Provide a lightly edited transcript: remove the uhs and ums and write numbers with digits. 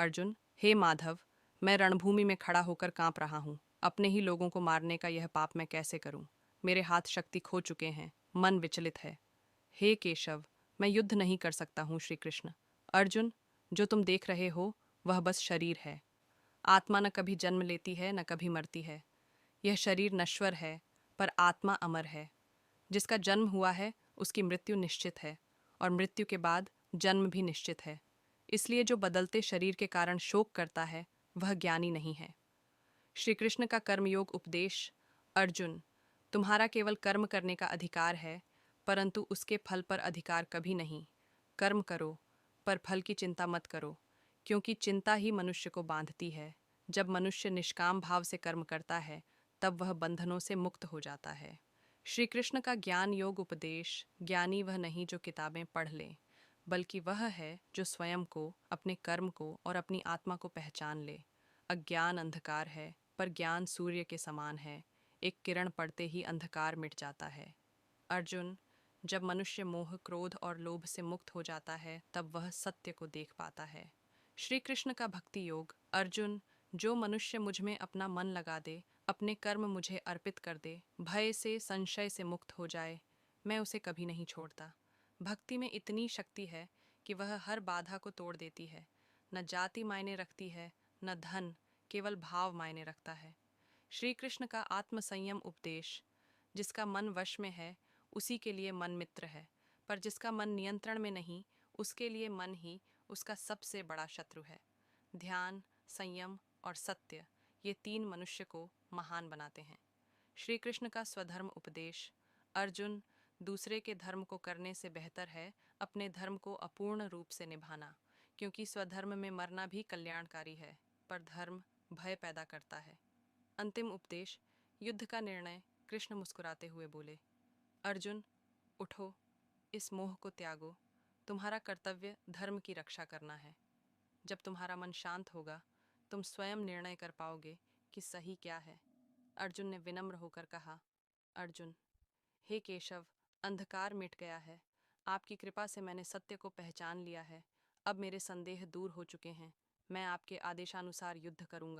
अर्जुन, हे माधव, मैं रणभूमि में खड़ा होकर कांप रहा हूँ। अपने ही लोगों को मारने का यह पाप मैं कैसे करूं? मेरे हाथ शक्ति खो चुके हैं, मन विचलित है। हे केशव, मैं युद्ध नहीं कर सकता हूँ। श्री कृष्ण। अर्जुन, जो तुम देख रहे हो वह बस शरीर है। आत्मा न कभी जन्म लेती है न कभी मरती है। यह शरीर नश्वर है, पर आत्मा अमर है। जिसका जन्म हुआ है उसकी मृत्यु निश्चित है, और मृत्यु के बाद जन्म भी निश्चित है। इसलिए जो बदलते शरीर के कारण शोक करता है वह ज्ञानी नहीं है। श्री कृष्ण का कर्मयोग उपदेश। अर्जुन, तुम्हारा केवल कर्म करने का अधिकार है, परंतु उसके फल पर अधिकार कभी नहीं। कर्म करो, पर फल की चिंता मत करो, क्योंकि चिंता ही मनुष्य को बांधती है। जब मनुष्य निष्काम भाव से कर्म करता है तब वह बंधनों से मुक्त हो जाता है। श्री कृष्ण का ज्ञान योग उपदेश। ज्ञानी वह नहीं जो किताबें पढ़ ले, बल्कि वह है जो स्वयं को, अपने कर्म को और अपनी आत्मा को पहचान ले। अज्ञान अंधकार है, पर ज्ञान सूर्य के समान है। एक किरण पड़ते ही अंधकार मिट जाता है। अर्जुन, जब मनुष्य मोह, क्रोध और लोभ से मुक्त हो जाता है तब वह सत्य को देख पाता है। श्री कृष्ण का भक्ति योग। अर्जुन, जो मनुष्य मुझ में अपना मन लगा दे, अपने कर्म मुझे अर्पित कर दे, भय से, संशय से मुक्त हो जाए, मैं उसे कभी नहीं छोड़ता। भक्ति में इतनी शक्ति है कि वह हर बाधा को तोड़ देती है। न जाति मायने रखती है, न धन, केवल भाव मायने रखता है। श्री कृष्ण का आत्मसंयम उपदेश। जिसका मन वश में है उसी के लिए मन मित्र है, पर जिसका मन नियंत्रण में नहीं उसके लिए मन ही उसका सबसे बड़ा शत्रु है। ध्यान, संयम और सत्य, ये तीन मनुष्य को महान बनाते हैं। श्री कृष्ण का स्वधर्म उपदेश। अर्जुन, दूसरे के धर्म को करने से बेहतर है अपने धर्म को अपूर्ण रूप से निभाना, क्योंकि स्वधर्म में मरना भी कल्याणकारी है, पर धर्म भय पैदा करता है। अंतिम उपदेश। युद्ध का निर्णय। कृष्ण मुस्कुराते हुए बोले, अर्जुन, उठो, इस मोह को त्यागो। तुम्हारा कर्तव्य धर्म की रक्षा करना है। जब तुम्हारा मन शांत होगा तुम स्वयं निर्णय कर पाओगे कि सही क्या है। अर्जुन ने विनम्र होकर कहा, अर्जुन, हे केशव, अंधकार मिट गया है। आपकी कृपा से मैंने सत्य को पहचान लिया है। अब मेरे संदेह दूर हो चुके हैं। मैं आपके आदेशानुसार युद्ध करूंगा।